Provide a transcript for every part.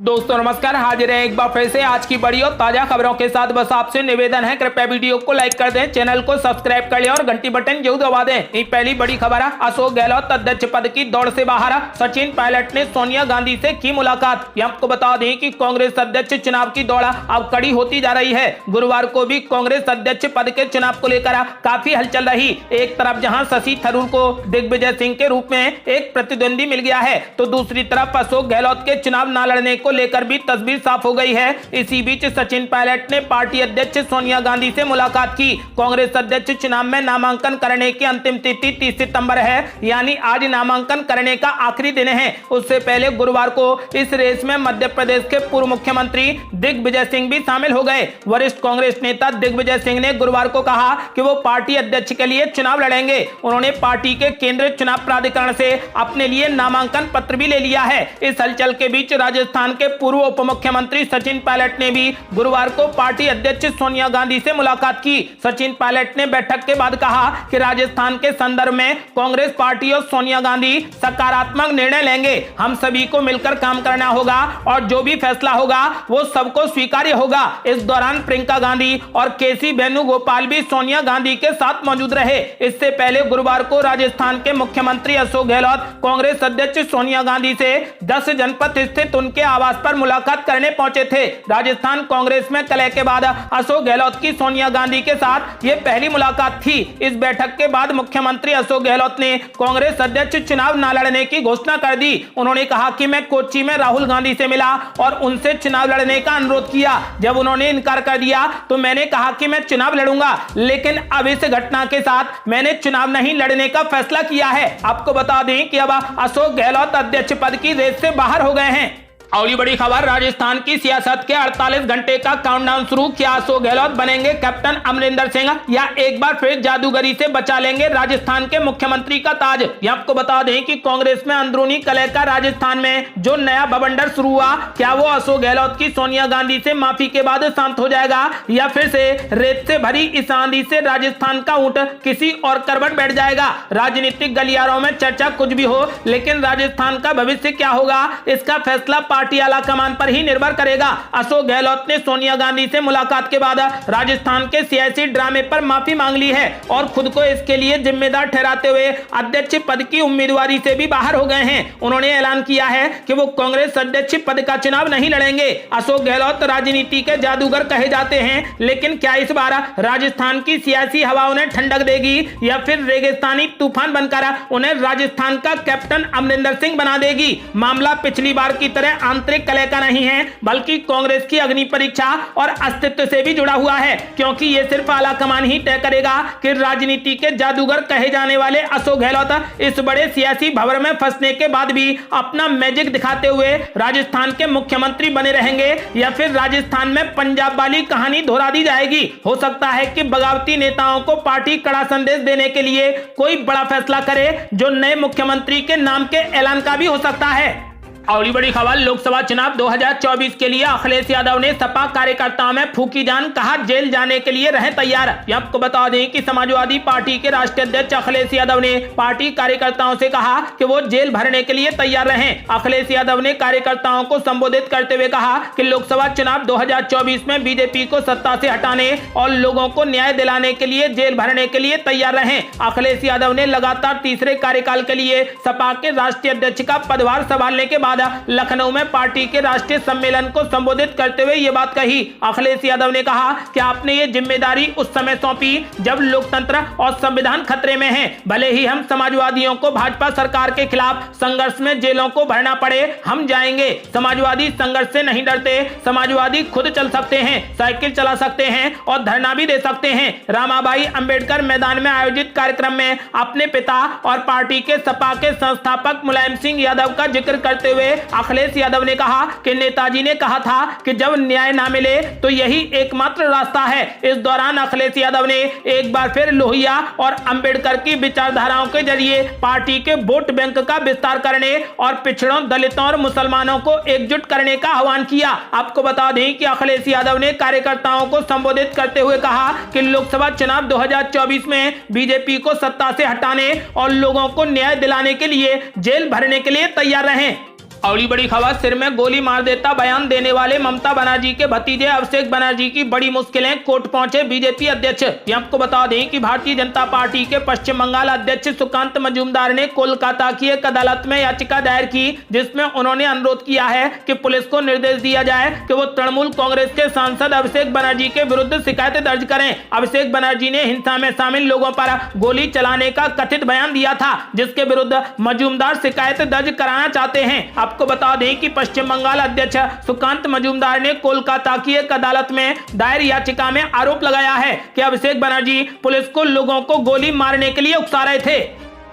दोस्तों नमस्कार, हाजिर है एक बार फिर से आज की बड़ी और ताजा खबरों के साथ। बस आपसे निवेदन है, कृपया वीडियो को लाइक कर दें, चैनल को सब्सक्राइब कर लें और घंटी बटन जरूर दबा दें। पहली बड़ी खबर है, अशोक गहलोत अध्यक्ष पद की दौड़ से बाहर। सचिन पायलट ने सोनिया गांधी से की मुलाकात। आपको बता दें कि कांग्रेस अध्यक्ष चुनाव की दौड़ अब कड़ी होती जा रही है। गुरुवार को भी कांग्रेस अध्यक्ष पद के चुनाव को लेकर काफी हलचल रही। एक तरफ जहां शशि थरूर को दिग्विजय सिंह के रूप में एक प्रतिद्वंदी मिल गया है, तो दूसरी तरफ अशोक गहलोत के चुनाव न लड़ने को लेकर भी तस्वीर साफ हो गई है। इसी बीच सचिन पायलट ने पार्टी अध्यक्ष सोनिया गांधी से मुलाकात की। कांग्रेस अध्यक्ष चुनाव में नामांकन करने की अंतिम तिथि 30 सितंबर है, यानी आज नामांकन करने का आखिरी दिन है। उससे पहले गुरुवार को इस रेस में मध्य प्रदेश के पूर्व मुख्यमंत्री दिग्विजय सिंह भी शामिल हो गए। वरिष्ठ कांग्रेस नेता दिग्विजय सिंह ने गुरुवार को कहा कि वो पार्टी अध्यक्ष के लिए चुनाव लड़ेंगे। उन्होंने पार्टी के केंद्रीय चुनाव प्राधिकरण से अपने लिए नामांकन पत्र भी ले लिया है। इस हलचल के बीच राजस्थान के पूर्व उप मुख्यमंत्री सचिन पायलट ने भी गुरुवार को पार्टी अध्यक्ष सोनिया गांधी से मुलाकात की। सचिन पायलट ने बैठक के बाद कहा कि राजस्थान के संदर्भ में कांग्रेस पार्टी और सोनिया गांधी सकारात्मक निर्णय लेंगे। हम सभी को मिलकर काम करना होगा और जो भी फैसला होगा वो सबको स्वीकार्य होगा। इस दौरान प्रियंका गांधी और केसी वेणुगोपाल भी सोनिया गांधी के साथ मौजूद रहे। इससे पहले गुरुवार को राजस्थान के मुख्यमंत्री अशोक गहलोत कांग्रेस अध्यक्ष सोनिया गांधी से 10 जनपद स्थित उनके आवास पर मुलाकात करने पहुंचे थे। राजस्थान कांग्रेस में कलह के बाद अशोक गहलोत की सोनिया गांधी के साथ यह पहली मुलाकात थी। इस बैठक के बाद मुख्यमंत्री अशोक गहलोत ने कांग्रेस अध्यक्ष चुनाव न लड़ने की घोषणा कर दी। उन्होंने कहा कि मैं कोच्चि में राहुल गांधी से मिला और उनसे चुनाव लड़ने का अनुरोध किया। जब उन्होंने इनकार कर दिया तो मैंने कहा कि मैं चुनाव लड़ूंगा, लेकिन अब इस घटना के साथ मैंने चुनाव नहीं लड़ने का फैसला किया है। आपको बता दें कि अब अशोक गहलोत अध्यक्ष पद की रेस से बाहर हो गए हैं। अगली बड़ी खबर, राजस्थान की सियासत के 48 घंटे का काउंटडाउन शुरू। क्या अशोक गहलोत बनेंगे कैप्टन अमरिंदर सिंह या एक बार फिर जादूगरी से बचा लेंगे राजस्थान के मुख्यमंत्री का ताज? आपको बता दें कि कांग्रेस में अंदरूनी कलह का राजस्थान में जो नया बवंडर शुरू हुआ, क्या वो अशोक गहलोत की सोनिया गांधी से माफी के बाद शांत हो जाएगा या फिर से रेत से भरी इस आंधी से राजस्थान का ऊंट किसी और करवट बैठ जाएगा? राजनीतिक गलियारों में चर्चा कुछ भी हो, लेकिन राजस्थान का भविष्य क्या होगा, इसका फैसला पार्टी आला कमान पर ही निर्भर करेगा। अशोक गहलोत ने सोनिया गांधी से मुलाकात के बाद राजस्थान के सियासी ड्रामे पर माफी मांग ली है और खुद को इसके लिए जिम्मेदार ठहराते हुए अध्यक्ष पद की उम्मीदवारी से भी बाहर हो गए हैं। उन्होंने ऐलान किया है कि वो कांग्रेस अध्यक्ष पद का चुनाव नहीं लड़ेंगे। अशोक गहलोत राजनीति के जादूगर कहे जाते हैं, लेकिन क्या इस बार राजस्थान की सियासी हवा उन्हें ठंडक देगी या फिर रेगिस्तानी तूफान बनकर उन्हें राजस्थान का कैप्टन अमरिंदर सिंह बना देगी? मामला पिछली बार की तरह आंतरिक कलह का नहीं है, बल्कि कांग्रेस की अग्नि परीक्षा और अस्तित्व से भी जुड़ा हुआ है, क्योंकि यह सिर्फ आला कमान ही तय करेगा कि राजनीति के जादूगर कहे जाने वाले अशोक गहलोत इस बड़े सियासी भंवर में फंसने के बाद भी अपना मैजिक दिखाते हुए राजस्थान के मुख्यमंत्री बने रहेंगे या फिर राजस्थान में पंजाब वाली कहानी दोहरा दी जाएगी। हो सकता है कि बगावती नेताओं को पार्टी कड़ा संदेश देने के लिए कोई बड़ा फैसला करे, जो नए मुख्यमंत्री के नाम के ऐलान का भी हो सकता है। अगली बड़ी खबर, लोकसभा चुनाव 2024 के लिए अखिलेश यादव ने सपा कार्यकर्ताओं में फूकी जान, कहा जेल जाने के लिए रहे तैयार। आपको बता दें कि समाजवादी पार्टी के राष्ट्रीय अध्यक्ष अखिलेश यादव ने पार्टी कार्यकर्ताओं से कहा कि वो जेल भरने के लिए तैयार रहें। अखिलेश यादव ने कार्यकर्ताओं को संबोधित करते हुए कहा कि लोकसभा चुनाव 2024 में बीजेपी को सत्ता से हटाने और लोगों को न्याय दिलाने के लिए जेल भरने के लिए तैयार रहें। अखिलेश यादव ने लगातार तीसरे कार्यकाल के लिए सपा के राष्ट्रीय अध्यक्ष का पदभार संभालने के बाद लखनऊ में पार्टी के राष्ट्रीय सम्मेलन को संबोधित करते हुए ये बात कही। अखिलेश यादव ने कहा कि आपने ये जिम्मेदारी उस समय सौंपी जब लोकतंत्र और संविधान खतरे में है। भले ही हम समाजवादियों को भाजपा सरकार के खिलाफ संघर्ष में जेलों को भरना पड़े, हम जाएंगे। समाजवादी संघर्ष से नहीं डरते। समाजवादी खुद चल सकते हैं, साइकिल चला सकते हैं और धरना भी दे सकते हैं। रामाबाई अंबेडकर मैदान में आयोजित कार्यक्रम में अपने पिता और पार्टी के सपा के संस्थापक मुलायम सिंह यादव का जिक्र करते हुए अखिलेश यादव ने कहा कि नेताजी ने कहा था कि जब न्याय ना मिले तो यही एकमात्र रास्ता है। इस दौरान अखिलेश यादव ने एक बार फिर लोहिया और अंबेडकर की विचारधाराओं के जरिए पार्टी के वोट बैंक का विस्तार करने और पिछड़ों, दलितों और मुसलमानों को एकजुट करने का आह्वान किया। आपको बता दें कि अखिलेश यादव ने कार्यकर्ताओं को संबोधित करते हुए कहा कि लोकसभा चुनाव 2024 में बीजेपी को सत्ता से हटाने और लोगों को न्याय दिलाने के लिए जेल भरने के लिए तैयार रहें। अगली बड़ी खबर, सिर में गोली मार देता बयान देने वाले ममता बनर्जी के भतीजे अभिषेक बनर्जी की बड़ी मुश्किलें, कोर्ट पहुंचे बीजेपी अध्यक्ष। आपको बता दें कि भारतीय जनता पार्टी के पश्चिम बंगाल अध्यक्ष सुकांत मजूमदार ने कोलकाता की एक अदालत में याचिका दायर की, जिसमें उन्होंने अनुरोध किया है कि पुलिस को निर्देश दिया जाए कि वो तृणमूल कांग्रेस के सांसद अभिषेक बनर्जी के विरुद्ध शिकायत दर्ज करें। अभिषेक बनर्जी ने हिंसा में शामिल लोगों पर गोली चलाने का कथित बयान दिया था, जिसके विरुद्ध मजूमदार शिकायत दर्ज कराना चाहते हैं। आपको बता दें कि पश्चिम बंगाल अध्यक्ष सुकांत मजूमदार ने कोलकाता की एक अदालत में दायर याचिका में आरोप लगाया है कि अभिषेक बनर्जी पुलिस को लोगों को गोली मारने के लिए उकसा रहे थे।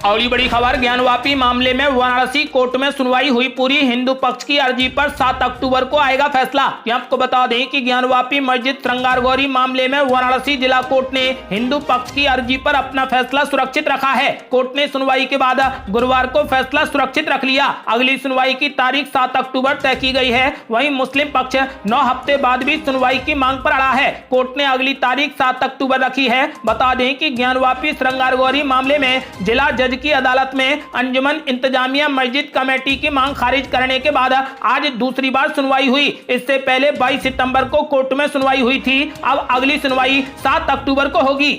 अगली बड़ी खबर, ज्ञानवापी मामले में वाराणसी कोर्ट में सुनवाई हुई पूरी। हिंदू पक्ष की अर्जी पर 7 अक्टूबर को आएगा फैसला। आपको बता दें कि ज्ञानवापी मस्जिद श्रृंगारगौरी मामले में वाराणसी जिला कोर्ट ने हिंदू पक्ष की अर्जी पर अपना फैसला सुरक्षित रखा है। कोर्ट ने सुनवाई के बाद गुरुवार को फैसला सुरक्षित रख लिया। अगली सुनवाई की तारीख 7 अक्टूबर तय की गई है। वहीं मुस्लिम पक्ष 9 हफ्ते बाद भी सुनवाई की मांग पर अड़ा है। कोर्ट ने अगली तारीख 7 अक्टूबर रखी है। बता दें कि ज्ञानवापी श्रृंगारगौरी मामले में जिला जज की अदालत में अंजुमन इंतजामिया मस्जिद कमेटी की मांग खारिज करने के बाद आज दूसरी बार सुनवाई हुई। इससे पहले 22 सितंबर को कोर्ट में सुनवाई हुई थी। अब अगली सुनवाई 7 अक्टूबर को होगी।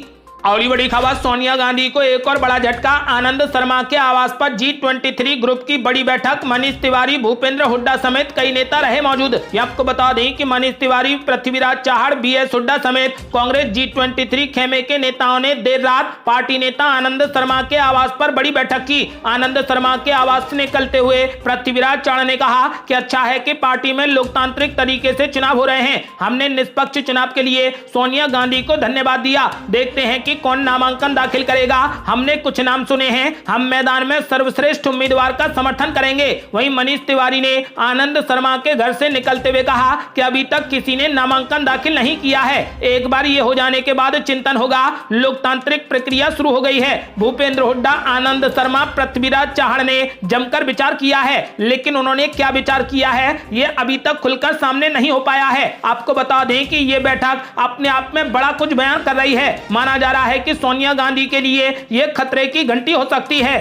अगली बड़ी खबर, सोनिया गांधी को एक और बड़ा झटका। आनंद शर्मा के आवास पर G23 ग्रुप की बड़ी बैठक। मनीष तिवारी, भूपेंद्र हुड्डा समेत कई नेता रहे मौजूद। आपको बता दें कि मनीष तिवारी, पृथ्वीराज चव्हाण, BS हुड्डा समेत कांग्रेस G23 खेमे के नेताओं ने देर रात पार्टी नेता आनंद शर्मा के आवास पर बड़ी बैठक की। आनंद शर्मा के आवास से निकलते हुए पृथ्वीराज चव्हाण ने कहा कि अच्छा है कि पार्टी में लोकतांत्रिक तरीके से चुनाव हो रहे हैं। हमने निष्पक्ष चुनाव के लिए सोनिया गांधी को धन्यवाद दिया। देखते हैं कि कौन नामांकन दाखिल करेगा। हमने कुछ नाम सुने हैं। हम मैदान में सर्वश्रेष्ठ उम्मीदवार का समर्थन करेंगे। वहीं मनीष तिवारी ने आनंद शर्मा के घर से निकलते हुए कहा कि अभी तक किसी ने नामांकन दाखिल नहीं किया है। एक बार ये हो जाने के बाद चिंतन होगा। लोकतांत्रिक प्रक्रिया शुरू हो गई है। भूपेंद्र हुड्डा, आनंद शर्मा, पृथ्वीराज चव्हाण ने जमकर विचार किया है, लेकिन उन्होंने क्या विचार किया है ये अभी तक खुलकर सामने नहीं हो पाया है। आपको बता दें कि ये बैठक अपने आप में बड़ा कुछ बयान कर रही है। माना जा रहा है कि सोनिया गांधी के लिए यह खतरे की घंटी हो सकती है।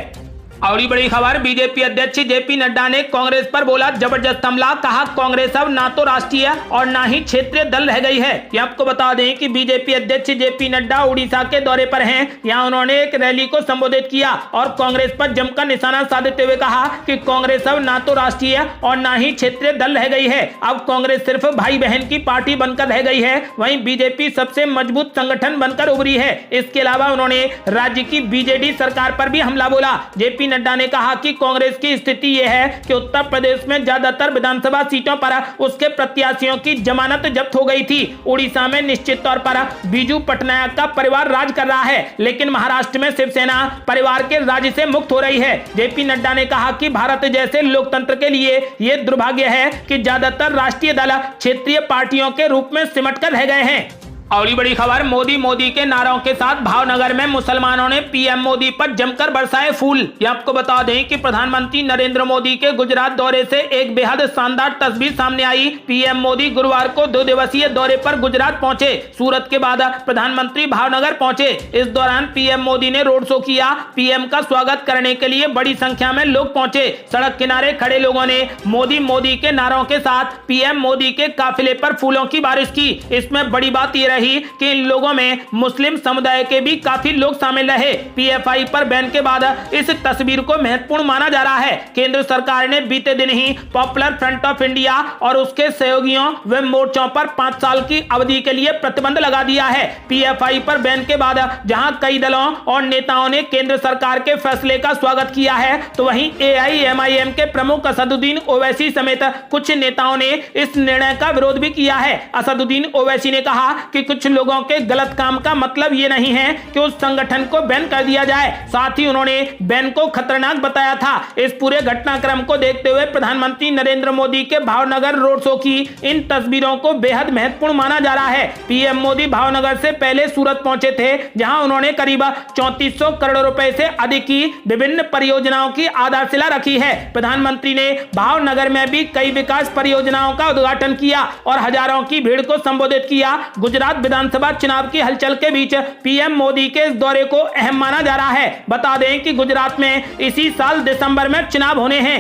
अगली बड़ी खबर, बीजेपी अध्यक्ष जेपी नड्डा ने कांग्रेस पर बोला जबरदस्त हमला। कहा कांग्रेस अब ना तो राष्ट्रीय और ना ही क्षेत्रीय दल रह गई है। ये आपको बता दें कि बीजेपी अध्यक्ष जेपी नड्डा उड़ीसा के दौरे पर हैं। यहां उन्होंने एक रैली को संबोधित किया और कांग्रेस पर जमकर निशाना साधते हुए कहा कि कांग्रेस अब ना तो राष्ट्रीय और ना ही क्षेत्रीय दल रह गई है। अब कांग्रेस सिर्फ भाई बहन की पार्टी बनकर रह गई है। वहीं बीजेपी सबसे मजबूत संगठन बनकर उभरी है। इसके अलावा उन्होंने राज्य की बीजेडी सरकार पर भी हमला बोला। जेपी नड्डा ने कहा कि कांग्रेस की स्थिति यह है कि उत्तर प्रदेश में ज्यादातर विधानसभा सीटों पर उसके प्रत्याशियों की जमानत जब्त हो गई थी। उड़ीसा में निश्चित तौर पर बीजू पटनायक का परिवार राज कर रहा है, लेकिन महाराष्ट्र में शिवसेना परिवार के राज से मुक्त हो रही है। जेपी नड्डा ने कहा कि भारत जैसे लोकतंत्र के लिए यह दुर्भाग्य है कि ज्यादातर राष्ट्रीय दल क्षेत्रीय पार्टियों के रूप में सिमट कर रह गए हैं। अगली बड़ी खबर, मोदी के नारों के साथ भावनगर में मुसलमानों ने पीएम मोदी पर जमकर बरसाए फूल। ये आपको बता दें कि प्रधानमंत्री नरेंद्र मोदी के गुजरात दौरे से एक बेहद शानदार तस्वीर सामने आई। पीएम मोदी गुरुवार को 2 दिवसीय दौरे पर गुजरात पहुंचे। सूरत के बाद प्रधानमंत्री भावनगर पहुंचे। इस दौरान पीएम मोदी ने रोड शो किया। पीएम का स्वागत करने के लिए बड़ी संख्या में लोग पहुंचे। सड़क किनारे खड़े लोगों ने मोदी के नारों के साथ पीएम मोदी के काफिले पर फूलों की बारिश की। इसमें बड़ी बात यह कि इन लोगों में मुस्लिम समुदाय के भी काफी लोग शामिल रहे। पीएफआई पर बैन के बाद इस तस्वीर को महत्वपूर्ण माना जा रहा है। केंद्र सरकार ने बीते दिन ही पॉपुलर फ्रंट ऑफ इंडिया और उसके सहयोगियों व मोर्चों पर 5 साल की अवधि के लिए प्रतिबंध लगा दिया है। पीएफआई पर बैन के बाद जहां कई दलों और नेताओं ने केंद्र सरकार के फैसले का स्वागत किया है, तो वहीं AIMIM के प्रमुख असदुद्दीन ओवैसी समेत कुछ नेताओं ने इस निर्णय का विरोध भी किया है। असदुद्दीन ओवैसी ने कहा कि कुछ लोगों के गलत काम का मतलब ये नहीं है कि उस संगठन को बैन कर दिया जाए। साथ ही उन्होंने बैन को खतरनाक बताया था। इस पूरे घटनाक्रम को देखते हुए प्रधानमंत्री नरेंद्र मोदी के भावनगर रोड शो की इन तस्वीरों को बेहद महत्वपूर्ण माना जा रहा है। पीएम मोदी भावनगर से पहले सूरत पहुंचे थे, जहां उन्होंने करीब 3400 करोड़ रुपए से अधिक की विभिन्न परियोजनाओं की आधारशिला रखी है। प्रधानमंत्री ने भावनगर में भी कई विकास परियोजनाओं का उद्घाटन किया और हजारों की भीड़ को संबोधित किया। गुजरात विधानसभा चुनाव की हलचल के बीच पीएम मोदी के इस दौरे को अहम माना जा रहा है। बता दें कि गुजरात में इसी साल दिसंबर में चुनाव होने हैं।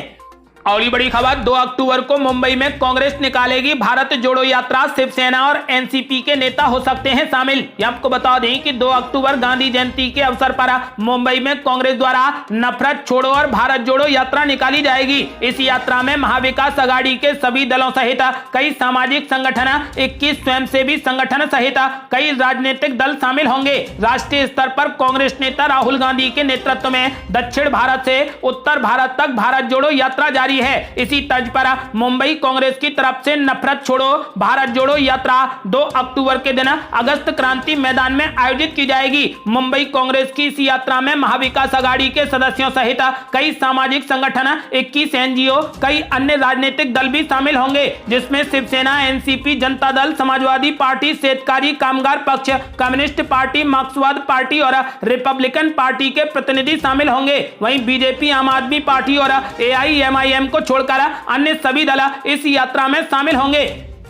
और ये बड़ी खबर, 2 अक्टूबर को मुंबई में कांग्रेस निकालेगी भारत जोड़ो यात्रा, शिवसेना और एनसीपी के नेता हो सकते हैं शामिल। आपको बता दें कि 2 अक्टूबर गांधी जयंती के अवसर पर मुंबई में कांग्रेस द्वारा नफरत छोड़ो और भारत जोड़ो यात्रा निकाली जाएगी। इस यात्रा में महाविकास अघाड़ी के सभी दलों सहित कई सामाजिक संगठन, 21 स्वयंसेवी संगठन सहित कई राजनीतिक दल शामिल होंगे। राष्ट्रीय स्तर पर कांग्रेस नेता राहुल गांधी के नेतृत्व में दक्षिण भारत से उत्तर भारत तक भारत जोड़ो यात्रा जारी है। इसी तर्ज पर मुंबई कांग्रेस की तरफ से नफरत छोड़ो भारत जोड़ो यात्रा 2 अक्टूबर के दिन अगस्त क्रांति मैदान में आयोजित की जाएगी। मुंबई कांग्रेस की इस यात्रा में महाविकास अघाड़ी के सदस्यों सहित कई सामाजिक संगठन, 21 एनजीओ, कई अन्य राजनीतिक दल भी शामिल होंगे, जिसमें शिवसेना, एनसीपी, जनता दल, समाजवादी पार्टी, शेतकारी कामगार पक्ष, कम्युनिस्ट पार्टी, मार्क्सवाद पार्टी और रिपब्लिकन पार्टी के प्रतिनिधि शामिल होंगे। वहीं बीजेपी, आम आदमी पार्टी और AIMIM को छोड़कर अन्य सभी दल इस यात्रा में शामिल होंगे।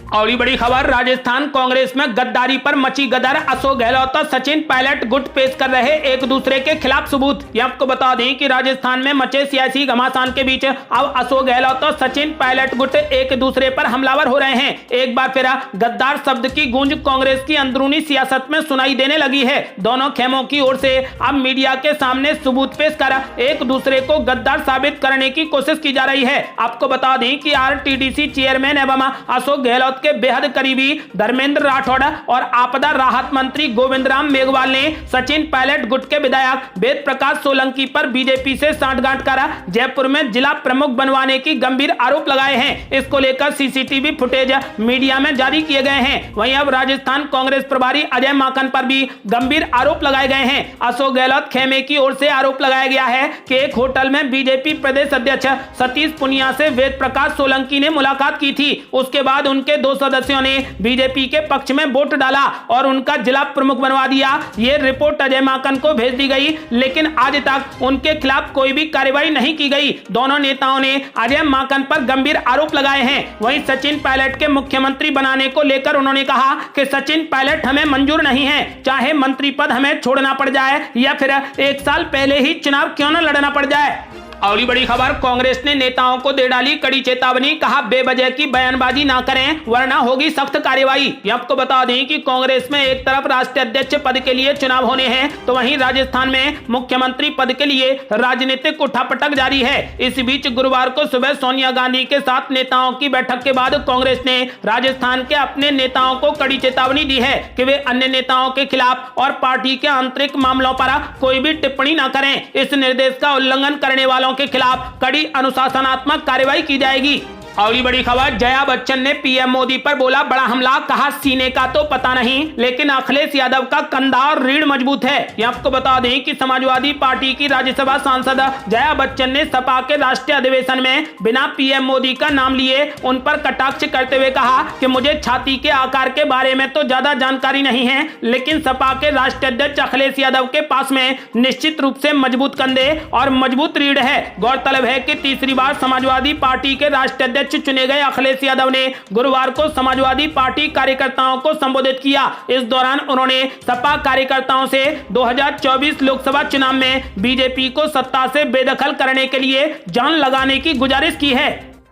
और ये बड़ी खबर, राजस्थान कांग्रेस में गद्दारी पर मची गदर, अशोक गहलोत और सचिन पायलट गुट पेश कर रहे एक दूसरे के खिलाफ सबूत। ये आपको बता दें कि राजस्थान में मचे सियासी घमासान के बीच अब अशोक गहलोत और सचिन पायलट गुट एक दूसरे पर हमलावर हो रहे हैं। एक बार फिर गद्दार शब्द की गूंज कांग्रेस की अंदरूनी सियासत में सुनाई देने लगी है। दोनों खेमों की ओर से अब मीडिया के सामने सबूत पेश कर एक दूसरे को गद्दार साबित करने की कोशिश की जा रही है। आपको बता दें कि RTDC चेयरमैन एवं अशोक गहलोत के बेहद करीबी धर्मेंद्र राठौड़ और आपदा राहत मंत्री गोविंद राम मेघवाल ने सचिन पायलट गुट के विधायक वेद प्रकाश सोलंकी पर बीजेपी से सांठगांठ कर जयपुर में जिला प्रमुख बनवाने की गंभीर आरोप लगाए हैं। इसको लेकर CCTV फुटेज मीडिया में जारी किए गए हैं। वहीं अब राजस्थान कांग्रेस प्रभारी अजय माकन पर भी गंभीर आरोप लगाए गए हैं। अशोक गहलोत खेमे की ओर से आरोप लगाया गया है कि एक होटल में बीजेपी प्रदेश अध्यक्ष सतीश पुनिया से वेद प्रकाश सोलंकी ने मुलाकात की थी। उसके बाद उनके 2 सदस्यों ने बीजेपी के पक्ष में वोट डाला और उनका जिला प्रमुख बनवा दिया। ये रिपोर्ट अजय माकन को भेज दी गई, लेकिन आज तक उनके खिलाफ कोई भी कार्रवाई नहीं की गई। दोनों नेताओं ने अजय माकन पर गंभीर आरोप लगाए हैं। वहीं सचिन पायलट के मुख्यमंत्री बनाने को लेकर उन्होंने कहा कि सचिन पायलट हमें मंजूर नहीं है, चाहे मंत्री पद हमें छोड़ना पड़ जाए या फिर 1 साल पहले ही चुनाव क्यों न लड़ना पड़ जाए। और बड़ी खबर, कांग्रेस ने नेताओं को दे डाली कड़ी चेतावनी, कहा बेवजह की बयानबाजी ना करें वरना होगी सख्त कार्रवाई। आपको बता दें कि कांग्रेस में एक तरफ राष्ट्रीय अध्यक्ष पद के लिए चुनाव होने हैं, तो वहीं राजस्थान में मुख्यमंत्री पद के लिए राजनीतिक उठापटक जारी है। इस बीच गुरुवार को सुबह सोनिया गांधी के साथ नेताओं की बैठक के बाद कांग्रेस ने राजस्थान के अपने नेताओं को कड़ी चेतावनी दी है कि वे अन्य नेताओं के खिलाफ और पार्टी के आंतरिक मामलों पर कोई भी टिप्पणी न करें। इस निर्देश का उल्लंघन करने वालों के खिलाफ कड़ी अनुशासनात्मक कार्रवाई की जाएगी। और ये बड़ी खबर, जया बच्चन ने पीएम मोदी पर बोला बड़ा हमला, कहा सीने का तो पता नहीं लेकिन अखिलेश यादव का कंधा और रीढ़ मजबूत है। ये आपको बता दें कि समाजवादी पार्टी की राज्यसभा सांसद जया बच्चन ने सपा के राष्ट्रीय अधिवेशन में बिना पीएम मोदी का नाम लिए उन पर कटाक्ष करते हुए कहा कि मुझे छाती के आकार के बारे में तो ज्यादा जानकारी नहीं है, लेकिन सपा के राष्ट्रीय अध्यक्ष अखिलेश यादव के पास में निश्चित रूप से मजबूत कंधे और मजबूत रीढ़ है। गौरतलब है कि तीसरी बार समाजवादी पार्टी के राष्ट्रीय अध्यक्ष चुने गए अखिलेश यादव ने गुरुवार को समाजवादी पार्टी कार्यकर्ताओं को संबोधित किया। इस दौरान उन्होंने सपा कार्यकर्ताओं से 2024 लोकसभा चुनाव में बीजेपी को सत्ता से बेदखल करने के लिए जान लगाने की गुजारिश की है।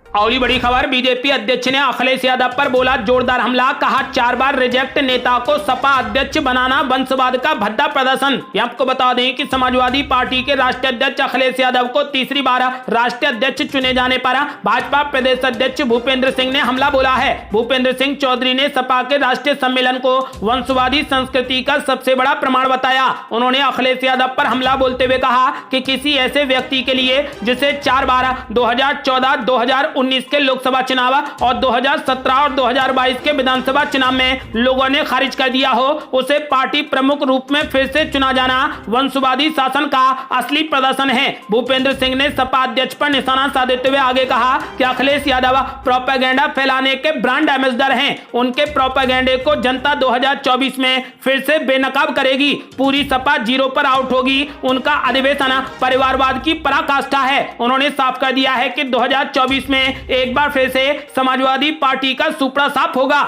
और ये बड़ी खबर, बीजेपी अध्यक्ष ने अखिलेश यादव पर बोला जोरदार हमला, कहा 4 बार रिजेक्ट नेता को सपा अध्यक्ष बनाना वंशवाद का भद्दा प्रदर्शन। आपको बता दें कि समाजवादी पार्टी के राष्ट्रीय अध्यक्ष अखिलेश यादव को तीसरी बार राष्ट्रीय अध्यक्ष चुने जाने पर भाजपा प्रदेश अध्यक्ष भूपेंद्र सिंह ने हमला बोला है। भूपेंद्र सिंह चौधरी ने सपा के राष्ट्रीय सम्मेलन को वंशवादी संस्कृति का सबसे बड़ा प्रमाण बताया। उन्होंने अखिलेश यादव पर हमला बोलते हुए कहा कि किसी ऐसे व्यक्ति के लिए जिसे 4 बार 2014, 2019 के लोकसभा चुनाव और 2017 और 2022 के विधानसभा चुनाव में लोगों ने खारिज कर दिया हो, उसे पार्टी प्रमुख रूप में फिर से चुना जाना वंशवादी शासन का असली प्रदर्शन है। भूपेंद्र सिंह ने सपा अध्यक्ष पर निशाना साधते हुए आगे कहा कि अखिलेश यादव प्रोपेगेंडा फैलाने के ब्रांड एम्बेसडर हैं। उनके प्रोपेगेंडे को जनता 2024 में फिर से बेनकाब करेगी। पूरी सपा जीरो पर आउट होगी। उनका अधिवेशन परिवारवाद की पराकाष्ठा है। उन्होंने साफ कर दिया है कि 2024 में एक बार फिर से समाजवादी पार्टी का सुपड़ा साफ होगा।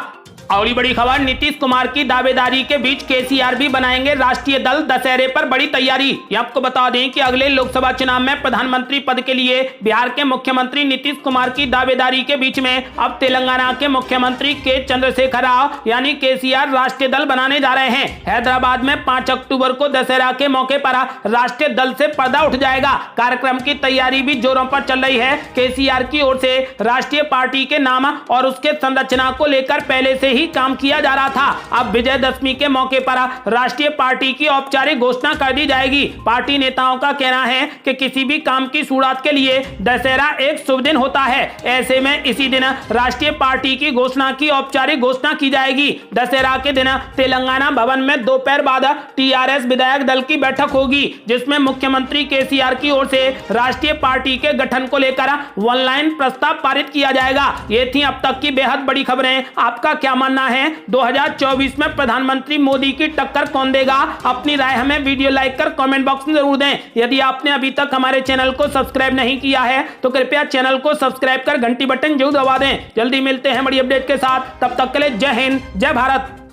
और बड़ी खबर, नीतीश कुमार की दावेदारी के बीच केसीआर भी बनाएंगे राष्ट्रीय दल, दशहरे पर बड़ी तैयारी। आपको बता दें कि अगले लोकसभा चुनाव में प्रधानमंत्री पद के लिए बिहार के मुख्यमंत्री नीतीश कुमार की दावेदारी के बीच में अब तेलंगाना के मुख्यमंत्री के चंद्रशेखर राव यानी केसीआर राष्ट्रीय दल बनाने जा रहे हैं। हैदराबाद में 5 अक्टूबर को दशहरा के मौके पर राष्ट्रीय दल से पर्दा उठ जाएगा। कार्यक्रम की तैयारी भी जोरों पर चल रही है। केसीआर की ओर से राष्ट्रीय पार्टी के नाम और उसके संरचना को लेकर पहले से ही काम किया जा रहा था। अब विजयदशमी के मौके पर राष्ट्रीय पार्टी की औपचारिक घोषणा कर दी जाएगी। पार्टी नेताओं का कहना है कि किसी भी काम की शुरुआत के लिए दशहरा एक शुभ दिन होता है। ऐसे में इसी दिन राष्ट्रीय पार्टी की घोषणा की औपचारिक घोषणा की जाएगी। दशहरा के दिन तेलंगाना भवन में दोपहर बाद टीआरएस विधायक दल की बैठक होगी, जिसमें मुख्यमंत्री केसीआर की ओर से राष्ट्रीय पार्टी के गठन को लेकर ऑनलाइन प्रस्ताव पारित किया जाएगा। ये थी अब तक की बेहद बड़ी खबरें। आपका क्या मानना है? 2024 में प्रधानमंत्री मोदी की टक्कर कौन देगा? अपनी राय हमें वीडियो लाइक कर कमेंट बॉक्स में जरूर दें। यदि आपने अभी तक हमारे चैनल को सब्सक्राइब नहीं किया है तो कृपया चैनल को सब्सक्राइब कर घंटी बटन जरूर दबा दें। जल्दी मिलते हैं बड़ी अपडेट के साथ, तब तक के लिए जय हिंद, जय भारत।